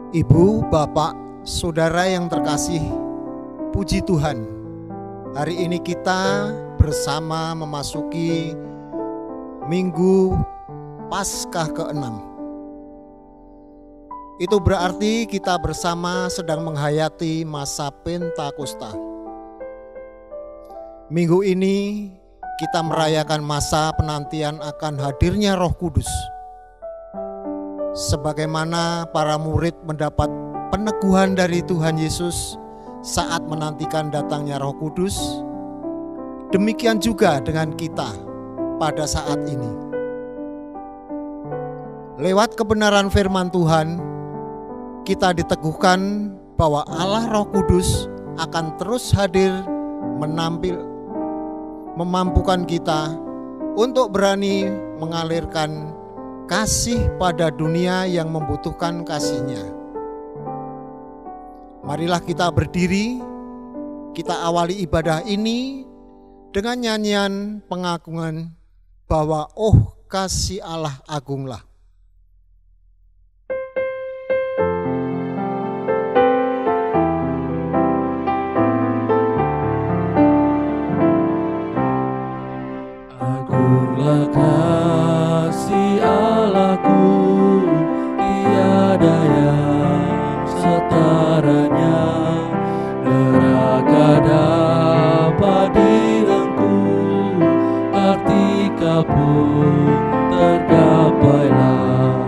Ibu, Bapak, Saudara yang terkasih, puji Tuhan. Hari ini kita bersama memasuki Minggu Paskah ke-6. Itu berarti kita bersama sedang menghayati masa Pentakosta. Minggu ini kita merayakan masa penantian akan hadirnya Roh Kudus. Sebagaimana para murid mendapat peneguhan dari Tuhan Yesus saat menantikan datangnya Roh Kudus, demikian juga dengan kita pada saat ini. Lewat kebenaran firman Tuhan, kita diteguhkan bahwa Allah Roh Kudus akan terus hadir memampukan kita untuk berani mengalirkan kasih pada dunia yang membutuhkan kasih-Nya. Marilah kita berdiri, kita awali ibadah ini dengan nyanyian pengagungan bahwa kasih Allah agunglah. Agunglah kasih Allahku, tiada yang setaranya. Neraka dapat direngkuh, ketika pun tergapailah.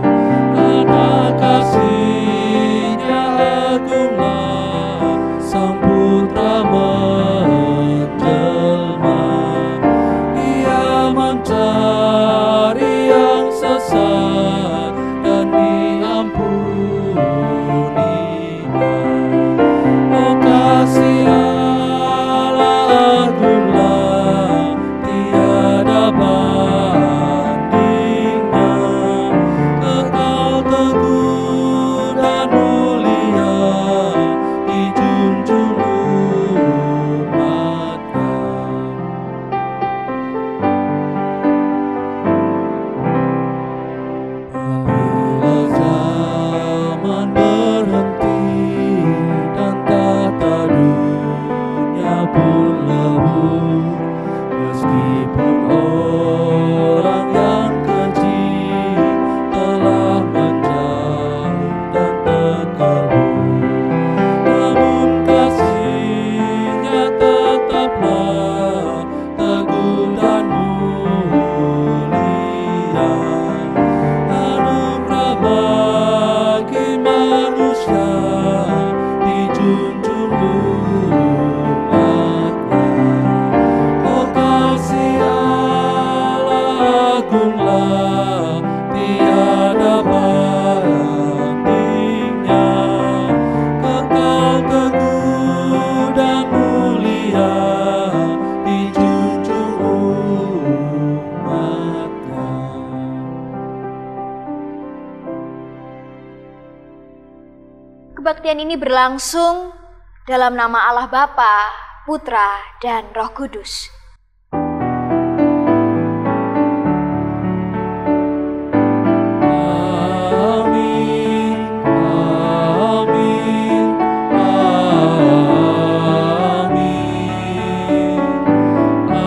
Karena kasih-Nya agunglah, Sang Putra menjelma. Ia mencari yang sesat dan diampuninya. Oh kasih Allah agunglah, tiada bandingnya. Kekal teguh dan mulia, dijunjung umat-Nya. Bila zaman berhenti dan tata dunia pun lebur, meskipun orang yang keji telah menjauh dan terkabur, namun kasih-Nya tetaplah teguh dan mulia. Anugerah bagi manusia, dijunjung umat-Nya. Oh kasih Allah agunglah, tiada bandingnya. Kekal teguh dan mulia, dijunjung umat-Nya. Kebaktian ini berlangsung dalam nama Allah Bapa, Putra, dan Roh Kudus. Amin, amin, amin, amin, amin,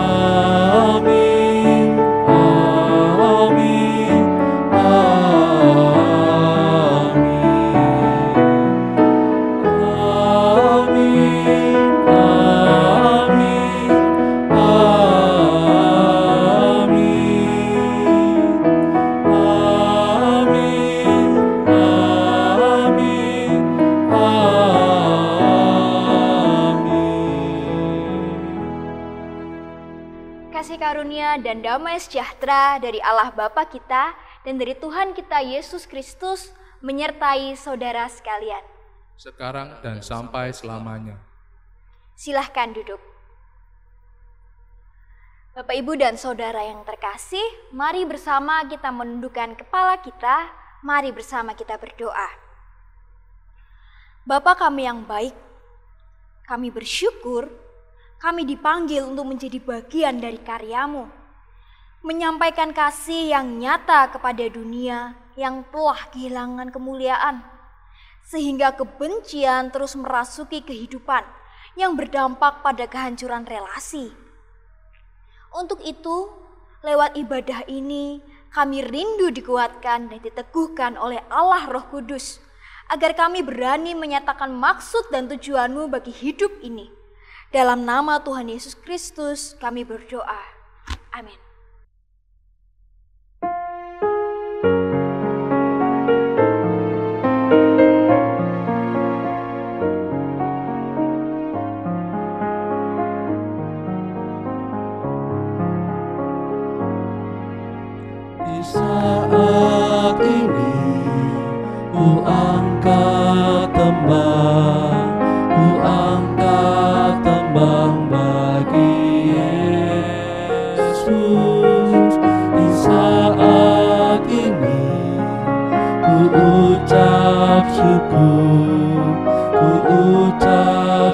Kasih karunia dan damai sejahtera dari Allah Bapa kita dan dari Tuhan kita Yesus Kristus menyertai saudara sekalian. sekarang dan sampai selamanya. Silahkan duduk. Bapak, Ibu, dan Saudara yang terkasih, mari bersama kita menundukkan kepala kita, mari bersama kita berdoa. Bapa kami yang baik, kami bersyukur, kami dipanggil untuk menjadi bagian dari karya-Mu, menyampaikan kasih yang nyata kepada dunia yang telah kehilangan kemuliaan. sehingga kebencian terus merasuki kehidupan yang berdampak pada kehancuran relasi. Untuk itu, lewat ibadah ini, kami rindu dikuatkan dan diteguhkan oleh Allah Roh Kudus, agar kami berani menyatakan maksud dan tujuan-Mu bagi hidup ini. Dalam nama Tuhan Yesus Kristus kami berdoa. Amin. Di saat ini ku angkat tembang bagi Yesus. Di saat ini ku ucap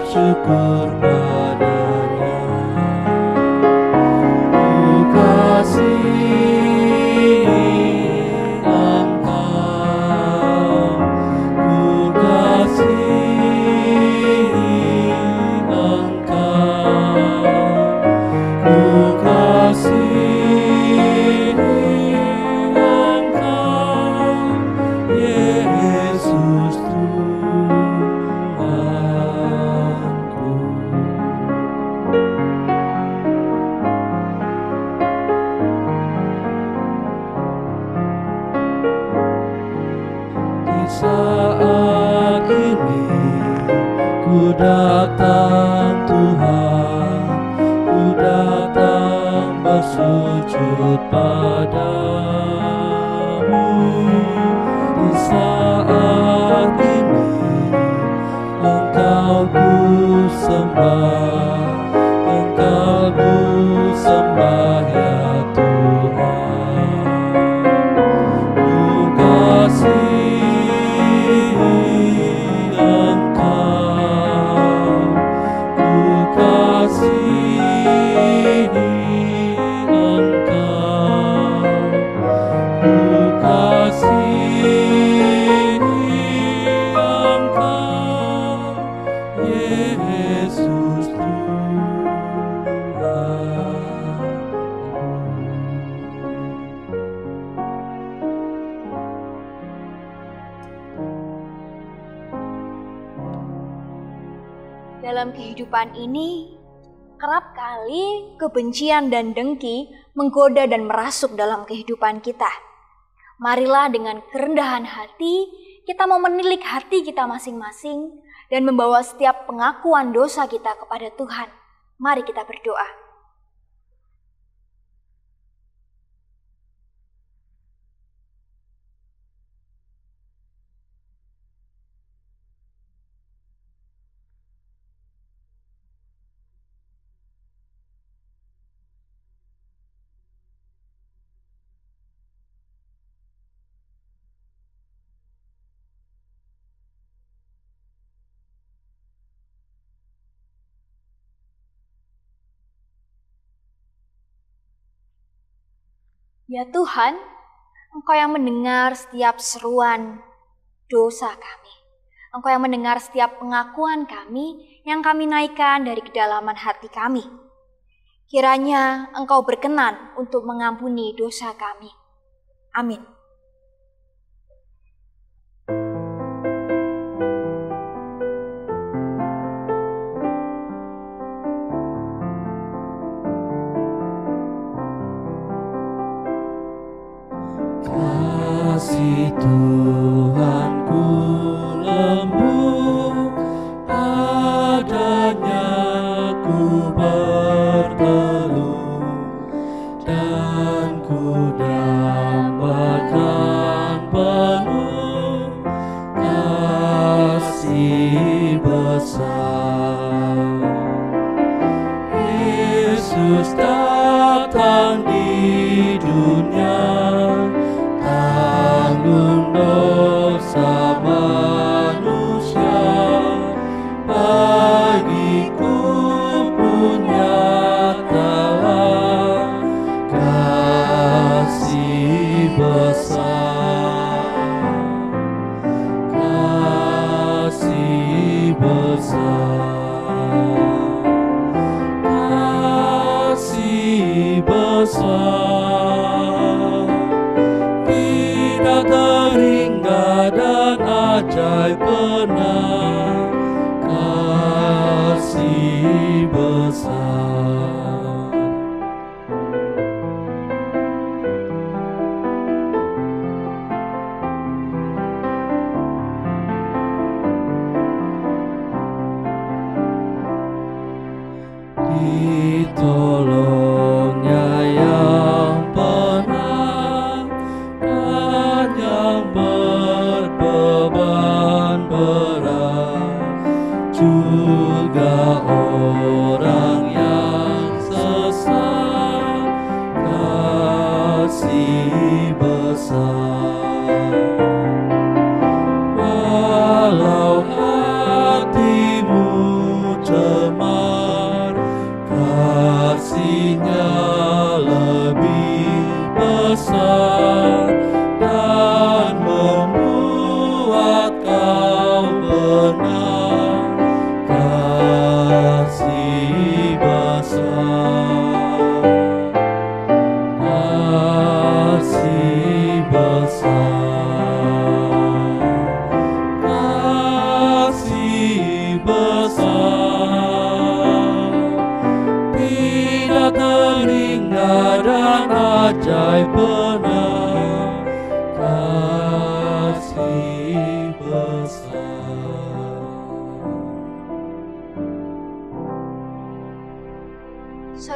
syukur padanya. Ku kasih Engkau, ku kasih Engkau, ku kasih Engkau, Yesus Tuhanku. Di saat ini ku datang Tuhan, ku datang bersujud padamu. Di saat ini Engkau ku sembah, Engkau ku sembah ya Tuhan. Ku kasih Engkau, ku kasih Engkau, ku kasih Engkau, Yesus Dalam kehidupan ini, kerap kali kebencian dan dengki menggoda dan merasuk dalam kehidupan kita. Marilah dengan kerendahan hati, kita mau menilik hati kita masing-masing dan membawa setiap pengakuan dosa kita kepada Tuhan. Mari kita berdoa. Ya Tuhan, Engkau yang mendengar setiap seruan dosa kami. Engkau yang mendengar setiap pengakuan kami yang kami naikkan dari kedalaman hati kami. Kiranya Engkau berkenan untuk mengampuni dosa kami. Amin. kasih Tuhanku lembut, padanya ku berteduh, dan ku dapatkan penuh kasih besar. Yesus datang di dunia, tanggung dosa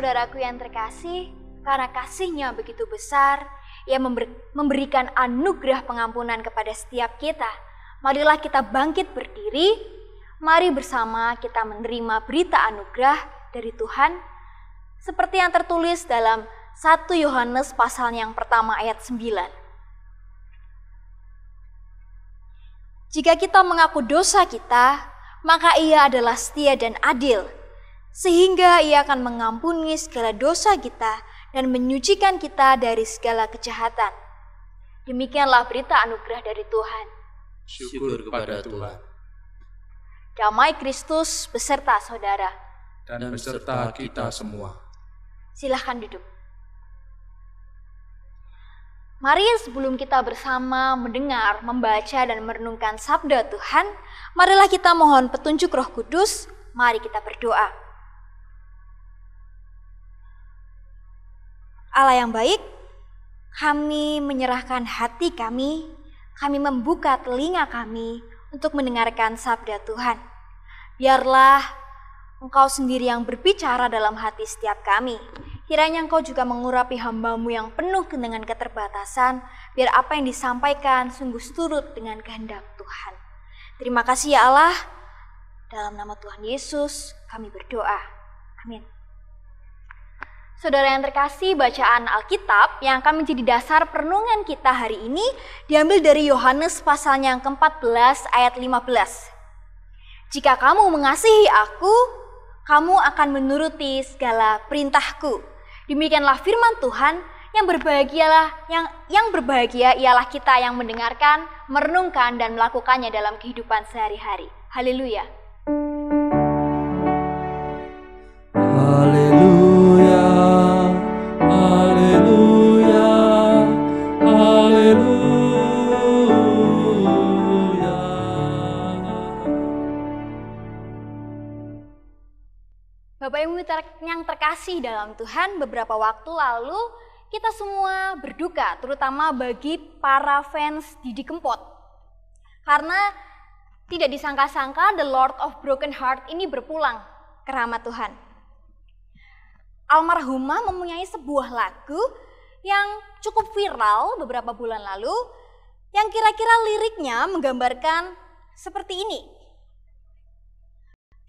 Saudaraku yang terkasih, karena kasih-Nya begitu besar, Ia memberikan anugerah pengampunan kepada setiap kita. Marilah kita bangkit berdiri, mari bersama kita menerima berita anugerah dari Tuhan, seperti yang tertulis dalam 1 Yohanes pasal yang pertama ayat 9. Jika kita mengaku dosa kita, maka Ia adalah setia dan adil, sehingga Ia akan mengampuni segala dosa kita dan menyucikan kita dari segala kejahatan. Demikianlah berita anugerah dari Tuhan. Syukur kepada Tuhan. Damai Kristus beserta saudara. Dan beserta kita semua. Silahkan duduk. Mari sebelum kita bersama mendengar, membaca, dan merenungkan sabda Tuhan, marilah kita mohon petunjuk Roh Kudus, mari kita berdoa. Allah yang baik, kami menyerahkan hati kami membuka telinga kami untuk mendengarkan sabda Tuhan. Biarlah Engkau sendiri yang berbicara dalam hati setiap kami. Kiranya Engkau juga mengurapi hamba-Mu yang penuh dengan keterbatasan, biar apa yang disampaikan sungguh seturut dengan kehendak Tuhan. Terima kasih ya Allah, dalam nama Tuhan Yesus kami berdoa. Amin. Saudara yang terkasih, bacaan Alkitab yang akan menjadi dasar perenungan kita hari ini diambil dari Yohanes pasalnya yang ke-14 ayat 15. Jika kamu mengasihi aku, kamu akan menuruti segala perintahku. Demikianlah firman Tuhan. Yang berbahagia ialah kita yang mendengarkan, merenungkan, dan melakukannya dalam kehidupan sehari-hari. Haleluya. Haleluya, haleluya, haleluya. Bapak Ibu yang terkasih dalam Tuhan, beberapa waktu lalu kita semua berduka, terutama bagi para fans Didi Kempot. Karena tidak disangka-sangka The Lord of Broken Heart ini berpulang ke rahmat Tuhan. Almarhumah mempunyai sebuah lagu yang cukup viral beberapa bulan lalu, yang kira-kira liriknya menggambarkan seperti ini.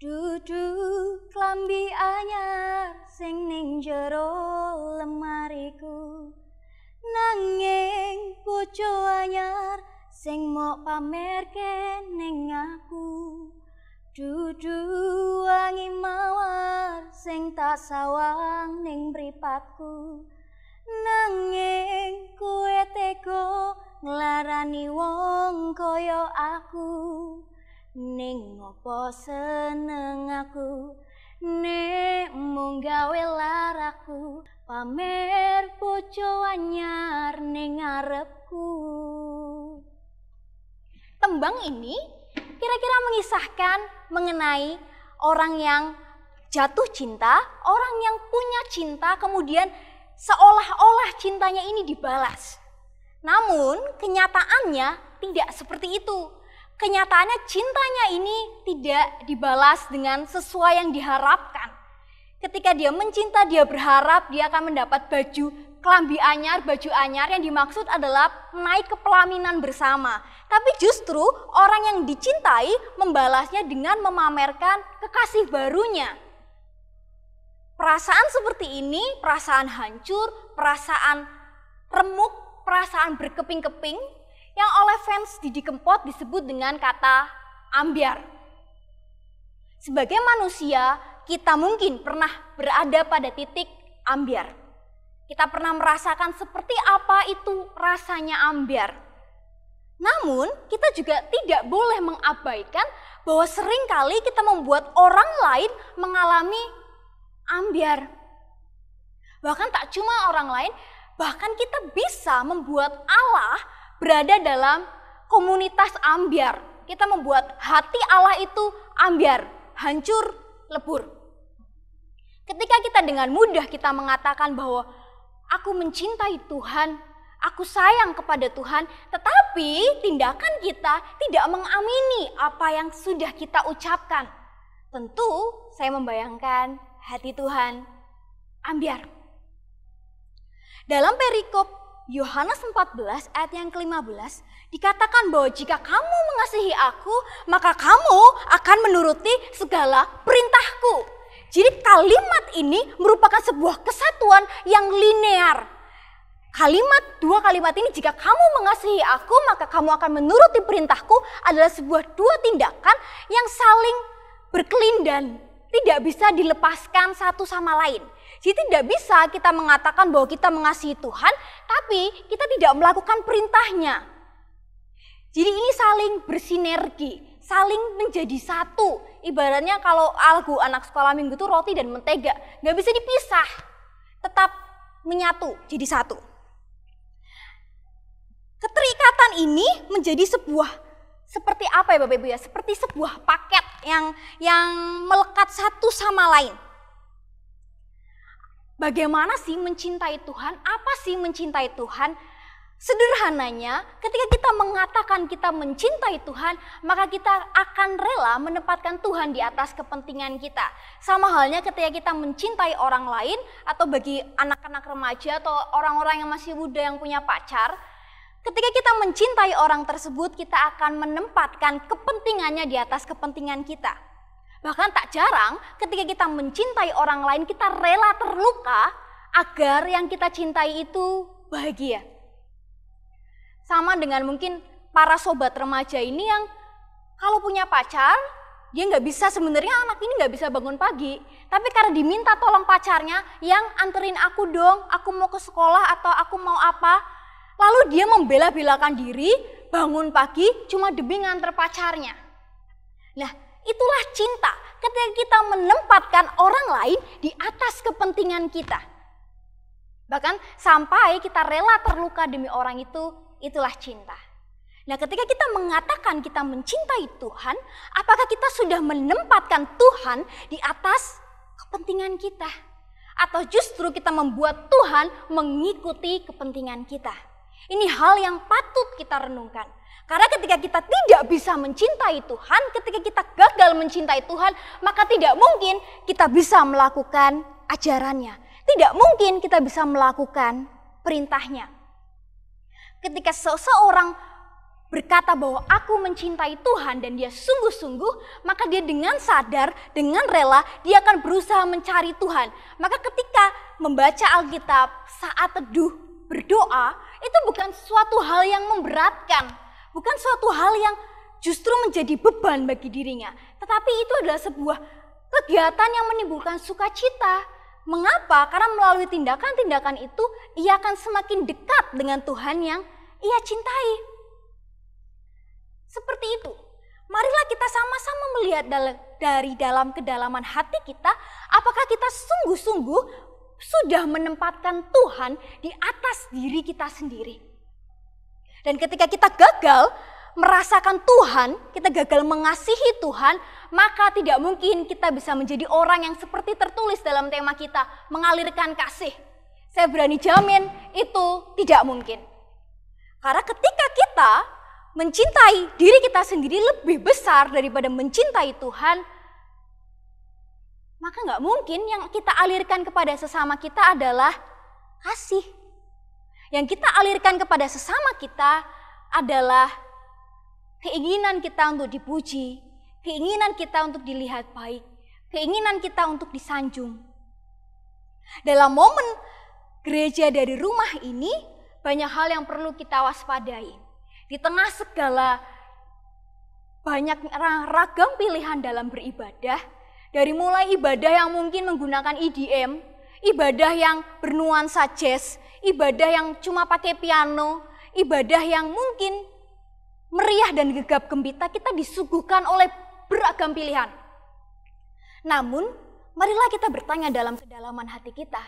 Duduk klambi anyar sing ning jero lemariku, nanging bojo anyar sing mok pamerke ning aku. Dudu wangi mawar sing tak sawang ning mripatku, nanging kowe tega nglarani wong kaya aku. Ning ngopo seneng aku, nek mung gawe laraku, pamer bojo anyar ning ngarepku. Tembang ini kira-kira mengisahkan mengenai orang yang jatuh cinta, orang yang punya cinta, kemudian seolah-olah cintanya ini dibalas. Namun kenyataannya tidak seperti itu. Kenyataannya cintanya ini tidak dibalas dengan sesuai yang diharapkan. Ketika dia mencinta, dia berharap dia akan mendapat baju klambi anyar, baju anyar, yang dimaksud adalah naik ke pelaminan bersama. Tapi justru orang yang dicintai membalasnya dengan memamerkan kekasih barunya. Perasaan seperti ini, perasaan hancur, perasaan remuk, perasaan berkeping-keping, yang oleh fans Didi Kempot disebut dengan kata ambyar. Sebagai manusia, kita mungkin pernah berada pada titik ambyar. Kita pernah merasakan seperti apa itu rasanya ambyar. Namun, kita juga tidak boleh mengabaikan bahwa seringkali kita membuat orang lain mengalami ambyar. Bahkan tak cuma orang lain, bahkan kita bisa membuat Allah berada dalam komunitas ambyar. Kita membuat hati Allah itu ambyar, hancur, lebur. Ketika kita dengan mudah kita mengatakan bahwa aku mencintai Tuhan, aku sayang kepada Tuhan, tetapi tindakan kita tidak mengamini apa yang sudah kita ucapkan. Tentu saya membayangkan hati Tuhan ambyar. Dalam perikop Yohanes 14 ayat yang ke-15 dikatakan bahwa jika kamu mengasihi aku, maka kamu akan menuruti segala perintahku. Jadi kalimat ini merupakan sebuah kesatuan yang linear. Dua kalimat ini, jika kamu mengasihi aku, maka kamu akan menuruti perintahku, adalah sebuah dua tindakan yang saling berkelindan, tidak bisa dilepaskan satu sama lain. Jadi tidak bisa kita mengatakan bahwa kita mengasihi Tuhan, tapi kita tidak melakukan perintahnya. Jadi ini saling bersinergi, saling menjadi satu. Ibaratnya kalau lagu anak sekolah minggu itu roti dan mentega, nggak bisa dipisah, tetap menyatu jadi satu. Keterikatan ini menjadi seperti apa ya Bapak Ibu ya? Seperti sebuah paket yang melekat satu sama lain. Bagaimana sih mencintai Tuhan? Apa sih mencintai Tuhan? Sederhananya, ketika kita mengatakan kita mencintai Tuhan, maka kita akan rela menempatkan Tuhan di atas kepentingan kita. Sama halnya ketika kita mencintai orang lain, atau bagi anak-anak remaja atau orang-orang yang masih muda yang punya pacar, ketika kita mencintai orang tersebut, kita akan menempatkan kepentingannya di atas kepentingan kita. Bahkan tak jarang ketika kita mencintai orang lain, kita rela terluka agar yang kita cintai itu bahagia. Sama dengan mungkin para sobat remaja ini yang kalau punya pacar, dia nggak bisa, sebenarnya anak ini nggak bisa bangun pagi. Tapi karena diminta tolong pacarnya, yang anterin aku dong, aku mau ke sekolah atau aku mau apa. Lalu dia membela-belakan diri, bangun pagi cuma demi nganter pacarnya. Nah, itulah cinta, ketika kita menempatkan orang lain di atas kepentingan kita. Bahkan sampai kita rela terluka demi orang itu, itulah cinta. Nah, ketika kita mengatakan kita mencintai Tuhan, apakah kita sudah menempatkan Tuhan di atas kepentingan kita? Atau justru kita membuat Tuhan mengikuti kepentingan kita? Ini hal yang patut kita renungkan. Karena ketika kita tidak bisa mencintai Tuhan, ketika kita gagal mencintai Tuhan, maka tidak mungkin kita bisa melakukan ajarannya. Tidak mungkin kita bisa melakukan perintahnya. Ketika seseorang berkata bahwa aku mencintai Tuhan dan dia sungguh-sungguh, maka dia dengan sadar, dengan rela, dia akan berusaha mencari Tuhan. Maka ketika membaca Alkitab, saat teduh, berdoa, itu bukan suatu hal yang memberatkan. Bukan suatu hal yang justru menjadi beban bagi dirinya. Tetapi itu adalah sebuah kegiatan yang menimbulkan sukacita. Mengapa? Karena melalui tindakan-tindakan itu, ia akan semakin dekat dengan Tuhan yang ia cintai. Seperti itu. Marilah kita sama-sama melihat dari dalam kedalaman hati kita, apakah kita sungguh-sungguh sudah menempatkan Tuhan di atas diri kita sendiri. Dan ketika kita gagal merasakan Tuhan, kita gagal mengasihi Tuhan, maka tidak mungkin kita bisa menjadi orang yang seperti tertulis dalam tema kita, mengalirkan kasih. Saya berani jamin itu tidak mungkin. Karena ketika kita mencintai diri kita sendiri lebih besar daripada mencintai Tuhan, maka nggak mungkin yang kita alirkan kepada sesama kita adalah kasih. Yang kita alirkan kepada sesama kita adalah keinginan kita untuk dipuji, keinginan kita untuk dilihat baik, keinginan kita untuk disanjung. Dalam momen gereja dari rumah ini, banyak hal yang perlu kita waspadai. Di tengah segala banyak ragam pilihan dalam beribadah, dari mulai ibadah yang mungkin menggunakan EDM, ibadah yang bernuansa jazz, ibadah yang cuma pakai piano, ibadah yang mungkin meriah dan gegap gempita, kita disuguhkan oleh beragam pilihan. Namun, marilah kita bertanya dalam kedalaman hati kita,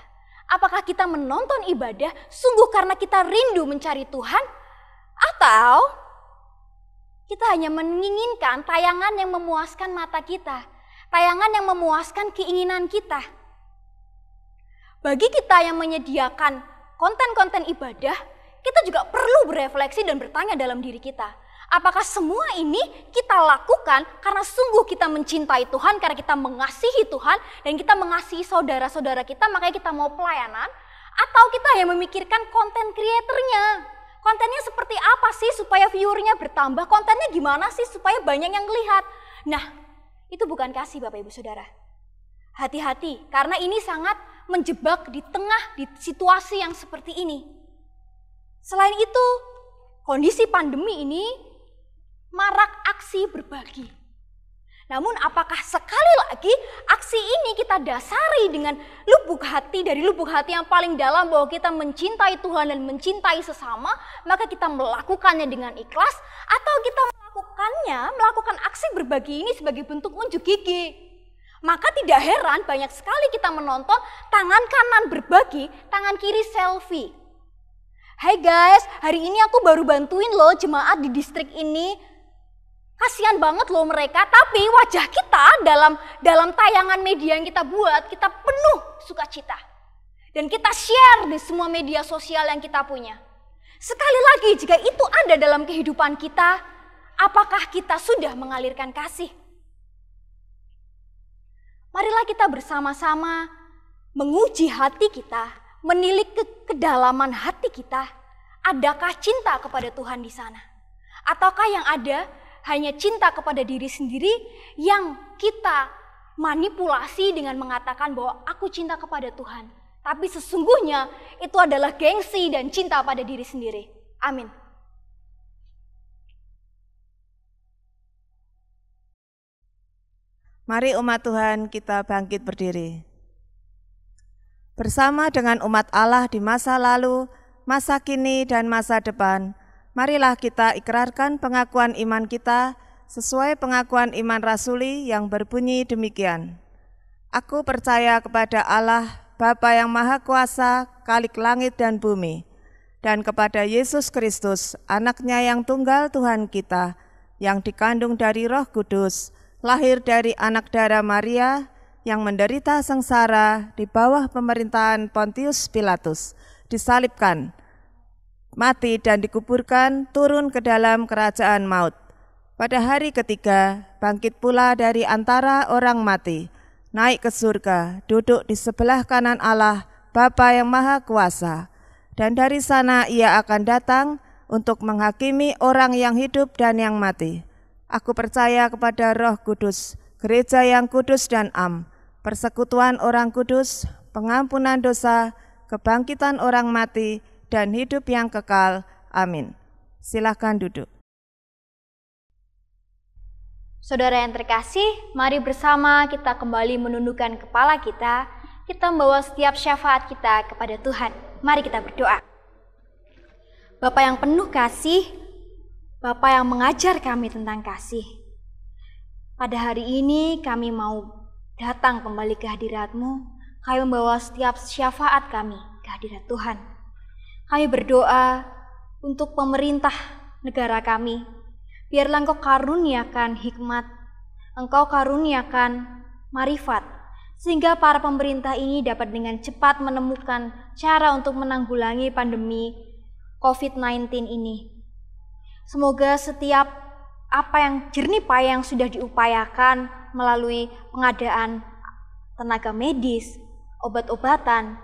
apakah kita menonton ibadah sungguh karena kita rindu mencari Tuhan? Atau kita hanya menginginkan tayangan yang memuaskan mata kita, tayangan yang memuaskan keinginan kita? Bagi kita yang menyediakan konten-konten ibadah, kita juga perlu berefleksi dan bertanya dalam diri kita, Apakah semua ini kita lakukan karena sungguh kita mencintai Tuhan, karena kita mengasihi Tuhan, dan kita mengasihi saudara-saudara kita, makanya kita mau pelayanan? Atau kita hanya memikirkan konten kreatornya? Kontennya seperti apa sih supaya viewernya bertambah? Kontennya gimana sih supaya banyak yang lihat? Nah, itu bukan kasih Bapak Ibu Saudara. Hati-hati, karena ini sangat menjebak di situasi yang seperti ini. Selain itu, kondisi pandemi ini marak aksi berbagi. Namun apakah sekali lagi aksi ini kita dasari dengan lubuk hati, dari lubuk hati yang paling dalam bahwa kita mencintai Tuhan dan mencintai sesama, maka kita melakukannya dengan ikhlas, atau kita melakukan aksi berbagi ini sebagai bentuk unjuk gigi? Maka tidak heran banyak sekali kita menonton tangan kanan berbagi, tangan kiri selfie. Hai guys, hari ini aku baru bantuin loh jemaat di distrik ini. Kasihan banget loh mereka, tapi wajah kita dalam tayangan media yang kita buat, kita penuh sukacita. Dan kita share di semua media sosial yang kita punya. Sekali lagi, jika itu ada dalam kehidupan kita, apakah kita sudah mengalirkan kasih? Marilah kita bersama-sama menguji hati kita, menilik kedalaman hati kita. Adakah cinta kepada Tuhan di sana? Ataukah yang ada hanya cinta kepada diri sendiri yang kita manipulasi dengan mengatakan bahwa aku cinta kepada Tuhan. Tapi sesungguhnya itu adalah gengsi dan cinta pada diri sendiri. Amin. Mari umat Tuhan kita bangkit berdiri. Bersama dengan umat Allah di masa lalu, masa kini dan masa depan, marilah kita ikrarkan pengakuan iman kita sesuai pengakuan iman rasuli yang berbunyi demikian. Aku percaya kepada Allah, Bapa yang Maha Kuasa, Khalik langit dan bumi, dan kepada Yesus Kristus, anaknya yang tunggal Tuhan kita, yang dikandung dari Roh Kudus, lahir dari anak darah Maria, yang menderita sengsara di bawah pemerintahan Pontius Pilatus, disalibkan, mati dan dikuburkan, turun ke dalam kerajaan maut. Pada hari ketiga, bangkit pula dari antara orang mati, naik ke surga, duduk di sebelah kanan Allah, Bapa yang Maha Kuasa. Dan dari sana ia akan datang untuk menghakimi orang yang hidup dan yang mati. Aku percaya kepada Roh Kudus, gereja yang kudus dan am, persekutuan orang kudus, pengampunan dosa, kebangkitan orang mati, dan hidup yang kekal. Amin. Silakan duduk. Saudara yang terkasih, mari bersama kita kembali menundukkan kepala kita. Kita membawa setiap syafaat kita kepada Tuhan. Mari kita berdoa. Bapa yang penuh kasih, Bapa yang mengajar kami tentang kasih. Pada hari ini kami mau datang kembali ke hadirat-Mu. Kami membawa setiap syafaat kami ke hadirat Tuhan. Kami berdoa untuk pemerintah negara kami. Biarlah Engkau karuniakan hikmat, Engkau karuniakan marifat, sehingga para pemerintah ini dapat dengan cepat menemukan cara untuk menanggulangi pandemi COVID-19 ini. Semoga setiap apa yang jernih payah yang sudah diupayakan melalui pengadaan tenaga medis, obat-obatan,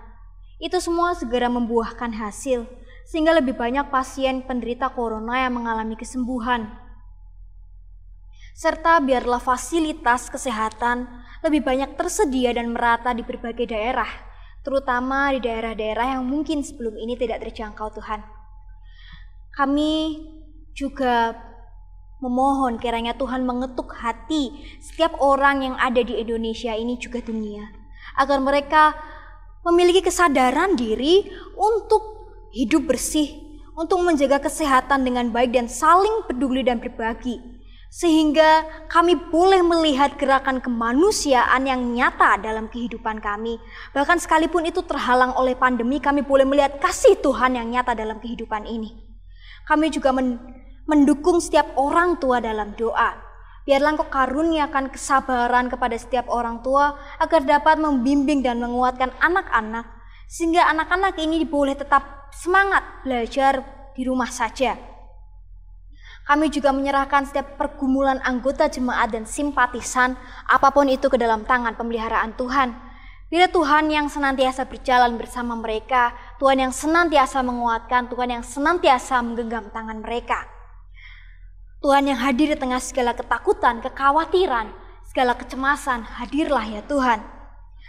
itu semua segera membuahkan hasil, sehingga lebih banyak pasien penderita corona yang mengalami kesembuhan. Serta biarlah fasilitas kesehatan lebih banyak tersedia dan merata di berbagai daerah, terutama di daerah-daerah yang mungkin sebelum ini tidak terjangkau Tuhan. Kami juga memohon kiranya Tuhan mengetuk hati setiap orang yang ada di Indonesia ini juga dunia, agar mereka memiliki kesadaran diri untuk hidup bersih, untuk menjaga kesehatan dengan baik dan saling peduli dan berbagi. Sehingga kami boleh melihat gerakan kemanusiaan yang nyata dalam kehidupan kami. Bahkan sekalipun itu terhalang oleh pandemi, kami boleh melihat kasih Tuhan yang nyata dalam kehidupan ini. Kami juga mendukung setiap orang tua dalam doa. Biarlah Engkau karuniakan kesabaran kepada setiap orang tua agar dapat membimbing dan menguatkan anak-anak, sehingga anak-anak ini boleh tetap semangat belajar di rumah saja. Kami juga menyerahkan setiap pergumulan anggota jemaat dan simpatisan, apapun itu, ke dalam tangan pemeliharaan Tuhan. Biar Tuhan yang senantiasa berjalan bersama mereka, Tuhan yang senantiasa menguatkan, Tuhan yang senantiasa menggenggam tangan mereka. Tuhan yang hadir di tengah segala ketakutan, kekhawatiran, segala kecemasan, hadirlah ya Tuhan.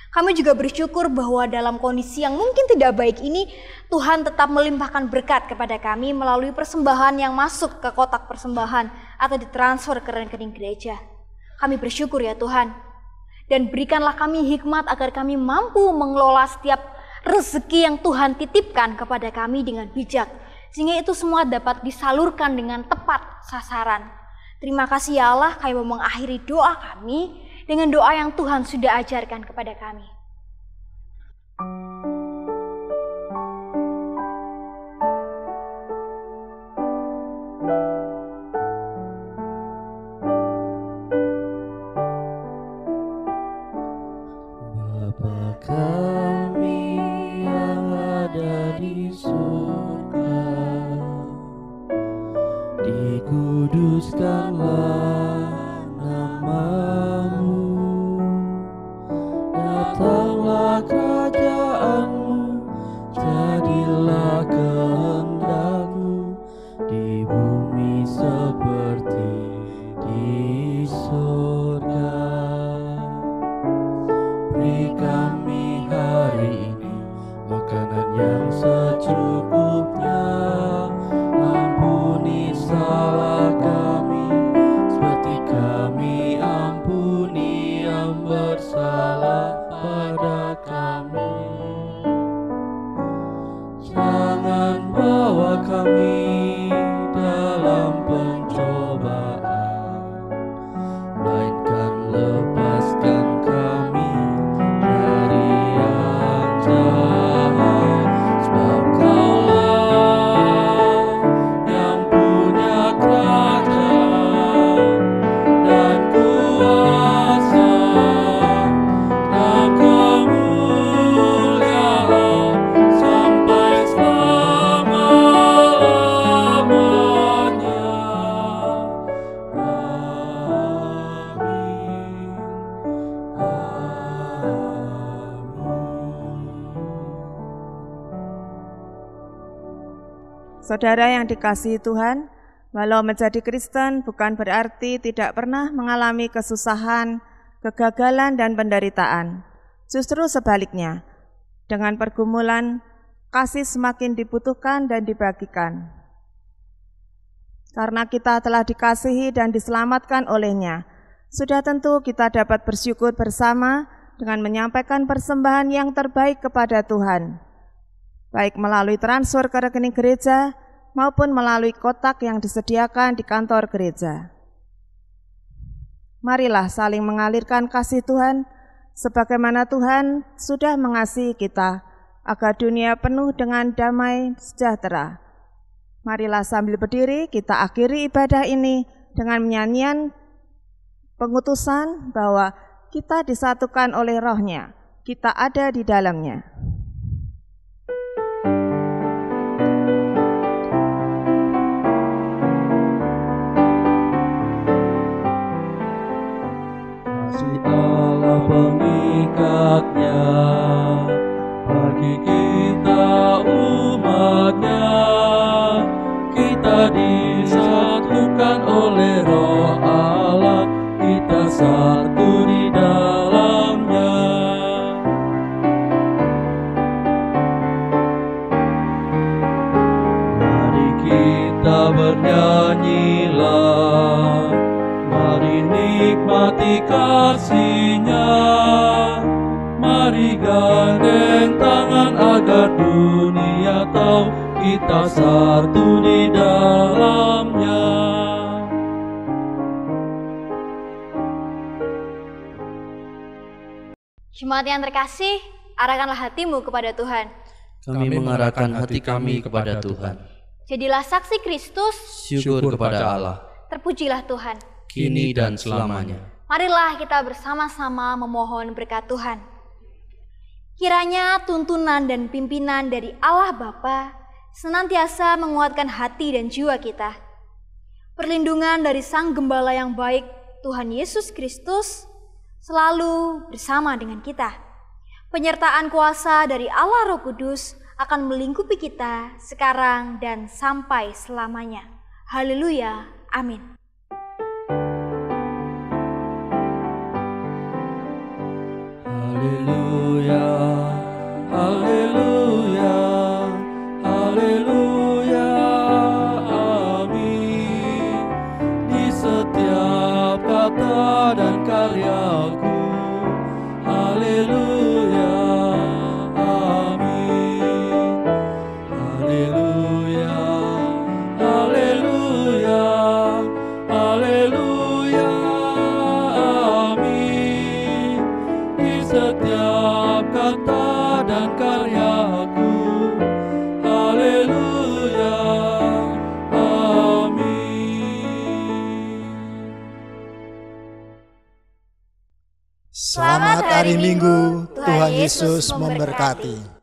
Kami juga bersyukur bahwa dalam kondisi yang mungkin tidak baik ini, Tuhan tetap melimpahkan berkat kepada kami melalui persembahan yang masuk ke kotak persembahan atau ditransfer ke rekening gereja. Kami bersyukur ya Tuhan. Dan berikanlah kami hikmat agar kami mampu mengelola setiap rezeki yang Tuhan titipkan kepada kami dengan bijak, sehingga itu semua dapat disalurkan dengan tepat sasaran. Terima kasih ya Allah, kami mau mengakhiri doa kami dengan doa yang Tuhan sudah ajarkan kepada kami. Bapa kami yang ada di surga, dikuduskanlah nama-Mu, datanglah kerajaan-Mu, jadilah kehendak-Mu di bumi seperti di surga. Beri kami hari ini makanan yang secukupnya, ampuni salah kami seperti kami ampuni yang bersalah pada kami. Jangan bawa kami dalam pencobaan, melainkan lepaskan kami dari yang jahat. Sebab Kaulah yang punya kerajaan dan kuasa dan kemuliaan sampai selama-lamanya. Amin. Saudara yang dikasihi Tuhan, walau menjadi Kristen bukan berarti tidak pernah mengalami kesusahan, kegagalan, dan penderitaan. Justru sebaliknya, dengan pergumulan, kasih semakin dibutuhkan dan dibagikan. Karena kita telah dikasihi dan diselamatkan oleh-Nya, sudah tentu kita dapat bersyukur bersama dengan menyampaikan persembahan yang terbaik kepada Tuhan, baik melalui transfer ke rekening gereja maupun melalui kotak yang disediakan di kantor gereja. Marilah saling mengalirkan kasih Tuhan, sebagaimana Tuhan sudah mengasihi kita, agar dunia penuh dengan damai sejahtera. Marilah sambil berdiri kita akhiri ibadah ini dengan nyanyian pengutusan bahwa kita disatukan oleh Roh-Nya, kita ada di dalamnya. Kasih Allah pengikatnya bagi kita umatnya, kita disatukan oleh Roh Allah, kita satu di dalamnya. Mari kita bernyanyilah, mari nikmati kasih-Nya, mari gandeng tangan agar dunia tahu kita satu di dalamnya. Jemaat yang terkasih, arahkanlah hatimu kepada Tuhan. Kami mengarahkan hati kami kepada Tuhan. Jadilah saksi Kristus, Syukur kepada Allah, terpujilah Tuhan. kini dan selamanya. Marilah kita bersama-sama memohon berkat Tuhan. Kiranya tuntunan dan pimpinan dari Allah Bapa senantiasa menguatkan hati dan jiwa kita. perlindungan dari Sang Gembala yang baik, Tuhan Yesus Kristus, selalu bersama dengan kita. Penyertaan kuasa dari Allah Roh Kudus akan melingkupi kita sekarang dan sampai selamanya. Haleluya, amin. Haleluya, haleluya, haleluya, amin. Di setiap kata dan karyaku, haleluya, amin. Haleluya, haleluya, haleluya, amin. Di setiap kata dan karyaku, haleluya, amin. Selamat hari Minggu, Tuhan Yesus memberkati.